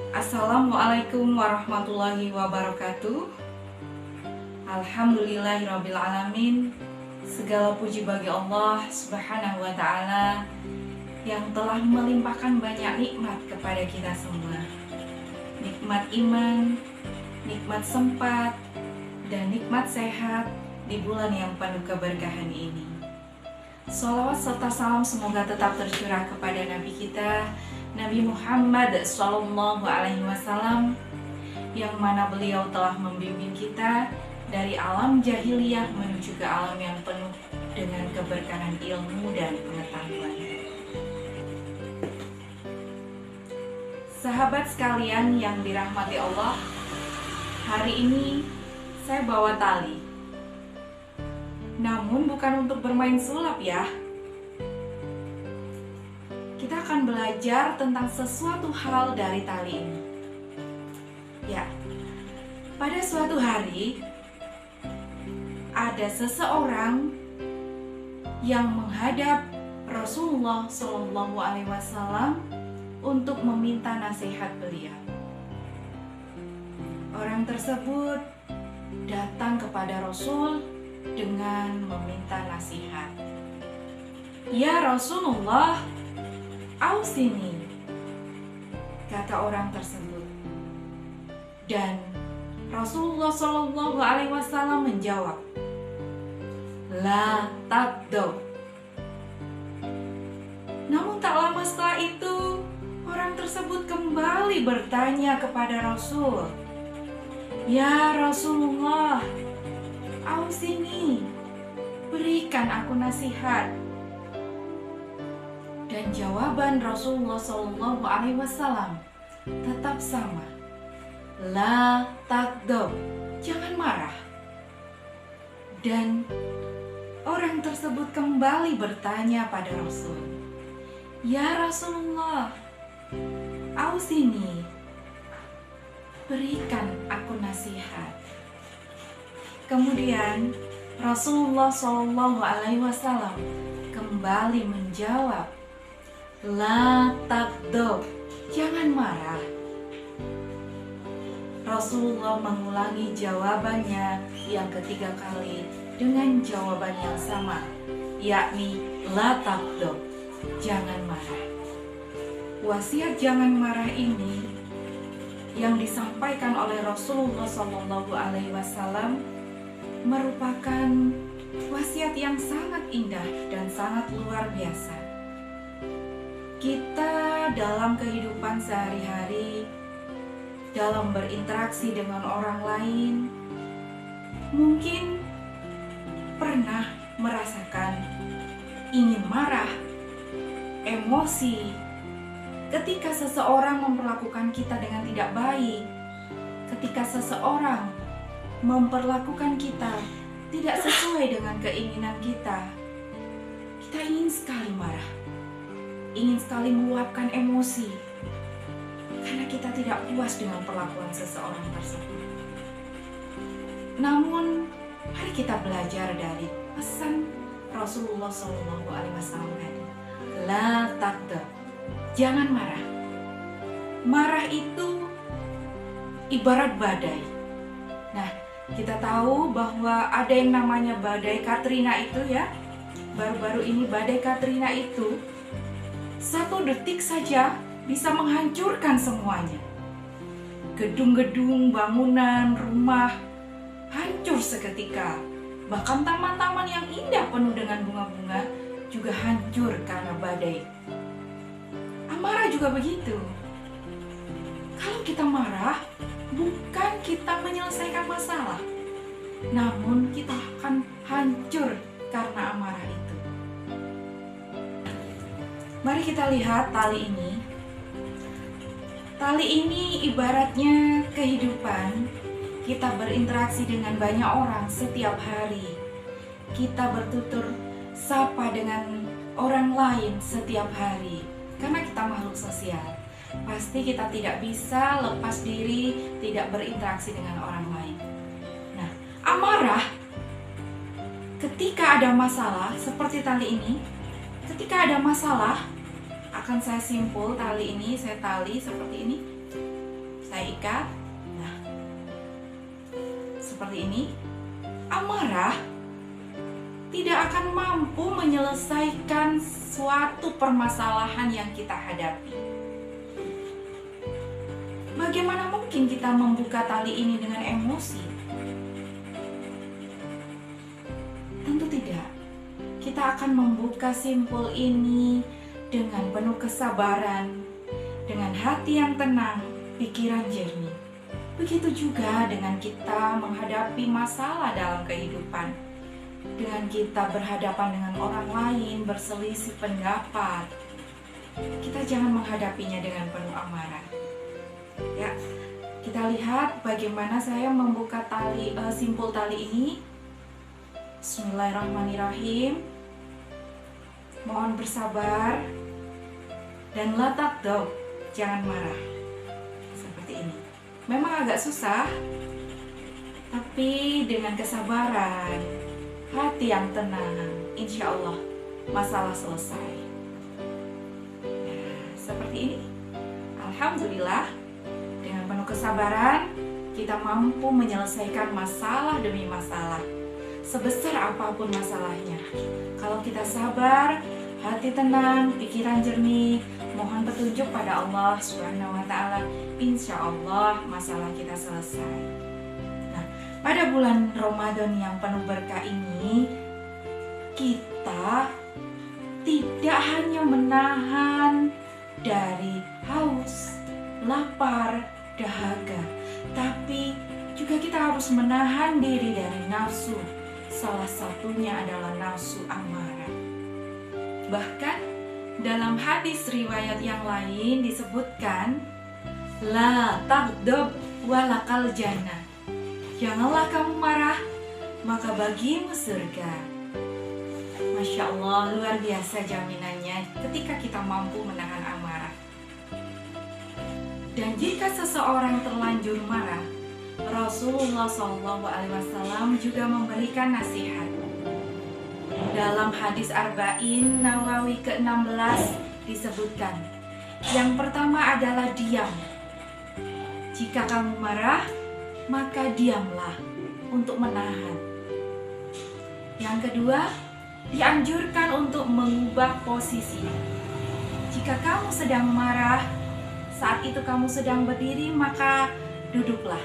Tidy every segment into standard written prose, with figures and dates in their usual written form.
Assalamualaikum warahmatullahi wabarakatuh. Alhamdulillahirrabbilalamin. Segala puji bagi Allah subhanahu wa ta'ala yang telah melimpahkan banyak nikmat kepada kita semua. Nikmat iman, nikmat sempat, dan nikmat sehat di bulan yang penuh keberkahan ini. Sholawat serta salam semoga tetap tercurah kepada Nabi kita, Nabi Muhammad SAW, yang mana beliau telah membimbing kita dari alam jahiliyah menuju ke alam yang penuh dengan keberkahan ilmu dan pengetahuan. Sahabat sekalian yang dirahmati Allah, hari ini saya bawa tali. Namun bukan untuk bermain sulap ya. Kita akan belajar tentang sesuatu hal dari tali ini. Ya, pada suatu hari ada seseorang yang menghadap Rasulullah SAW untuk meminta nasihat beliau. Orang tersebut datang kepada Rasul dengan meminta nasihat. Ya Rasulullah, ausini, kata orang tersebut. Dan Rasulullah SAW menjawab, la taqdob. Namun tak lama setelah itu, orang tersebut kembali bertanya kepada Rasul, ya Rasulullah, ausini, berikan aku nasihat. Dan jawaban Rasulullah SAW tetap sama, la taqdob, jangan marah. Dan orang tersebut kembali bertanya pada Rasul, ya Rasulullah, ausini, berikan aku nasihat. Kemudian Rasulullah SAW kembali menjawab, la taqdob, jangan marah. Rasulullah mengulangi jawabannya yang ketiga kali dengan jawaban yang sama, yakni la taqdob, jangan marah. Wasiat jangan marah ini yang disampaikan oleh Rasulullah SAW merupakan wasiat yang sangat indah dan sangat luar biasa. Kita dalam kehidupan sehari-hari, dalam berinteraksi dengan orang lain, mungkin pernah merasakan ingin marah, emosi, ketika seseorang memperlakukan kita dengan tidak baik, ketika seseorang memperlakukan kita tidak sesuai dengan keinginan kita. Kita ingin sekali marah, ingin sekali meluapkan emosi, karena kita tidak puas dengan perlakuan seseorang tersebut. Namun, mari kita belajar dari pesan Rasulullah SAW tadi, la taqdob, jangan marah. Marah itu ibarat badai. Nah, kita tahu bahwa ada yang namanya badai Katrina itu ya. Baru-baru ini badai Katrina itu 1 detik saja bisa menghancurkan semuanya. Gedung-gedung, bangunan, rumah hancur seketika. Bahkan taman-taman yang indah penuh dengan bunga-bunga juga hancur karena badai. Amarah juga begitu. Kalau kita marah, bukan kita menyelesaikan masalah, namun kita akan hancur karena amarah itu. Mari kita lihat tali ini. Tali ini ibaratnya kehidupan. Kita berinteraksi dengan banyak orang setiap hari. Kita bertutur sapa dengan orang lain setiap hari. Karena kita makhluk sosial, pasti kita tidak bisa lepas diri, tidak berinteraksi dengan orang lain. Nah, amarah ketika ada masalah seperti tali ini, ketika ada masalah, akan saya simpul tali ini, saya tali seperti ini. Saya ikat. Nah, seperti ini. Amarah tidak akan mampu menyelesaikan suatu permasalahan yang kita hadapi. Bagaimana mungkin kita membuka tali ini dengan emosi? Tentu tidak. Kita akan membuka simpul ini dengan penuh kesabaran, dengan hati yang tenang, pikiran jernih. Begitu juga dengan kita menghadapi masalah dalam kehidupan. Dengan kita berhadapan dengan orang lain, berselisih pendapat, kita jangan menghadapinya dengan penuh amarah. Ya, kita lihat bagaimana saya membuka simpul tali ini. Bismillahirrahmanirrahim. Mohon bersabar dan la taghdab, jangan marah. Seperti ini. Memang agak susah, tapi dengan kesabaran, hati yang tenang, insya Allah masalah selesai. Nah, seperti ini. Alhamdulillah, dengan penuh kesabaran kita mampu menyelesaikan masalah demi masalah, sebesar apapun masalahnya. Kalau kita sabar, hati tenang, pikiran jernih, mohon petunjuk pada Allah Subhanahu wa Ta'ala, insya Allah masalah kita selesai. Nah, pada bulan Ramadan yang penuh berkah ini, kita tidak hanya menahan dari haus, lapar, dahaga, tapi juga kita harus menahan diri dari nafsu. Salah satunya adalah nafsu amarah. Bahkan dalam hadis riwayat yang lain disebutkan, la taghdab walakal jannah. Janganlah kamu marah, maka bagimu surga. Masya Allah, luar biasa jaminannya ketika kita mampu menahan amarah. Dan jika seseorang terlanjur marah, Rasulullah SAW juga memberikan nasihat. Dalam hadis Arba'in Nawawi ke-16 disebutkan, yang pertama adalah diam. Jika kamu marah, maka diamlah untuk menahan. Yang kedua, dianjurkan untuk mengubah posisi. Jika kamu sedang marah, saat itu kamu sedang berdiri, maka duduklah.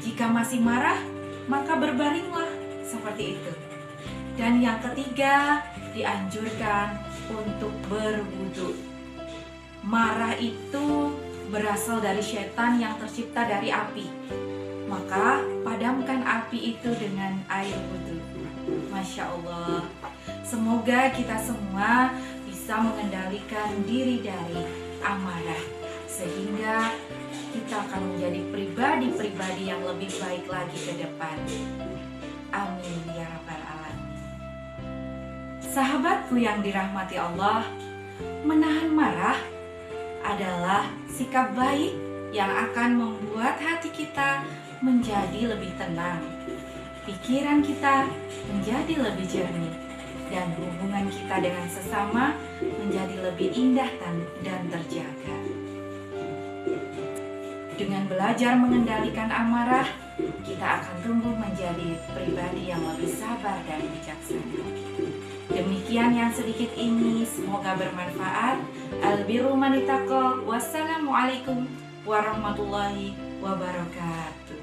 Jika masih marah, maka berbaringlah, seperti itu. Dan yang ketiga, dianjurkan untuk berwudu. Marah itu berasal dari setan yang tercipta dari api. Maka padamkan api itu dengan air wudu. Masya Allah. Semoga kita semua bisa mengendalikan diri dari amarah, sehingga kita akan menjadi pribadi-pribadi yang lebih baik lagi ke depan. Amin ya rabbal alamin. Sahabatku yang dirahmati Allah, menahan marah adalah sikap baik yang akan membuat hati kita menjadi lebih tenang, pikiran kita menjadi lebih jernih, dan hubungan kita dengan sesama menjadi lebih indah dan terjaga. Dengan belajar mengendalikan amarah, kita akan tumbuh menjadi pribadi yang lebih sabar dan bijaksana. Demikian yang sedikit ini, semoga bermanfaat. Albirru man ittaqa. Wassalamualaikum warahmatullahi wabarakatuh.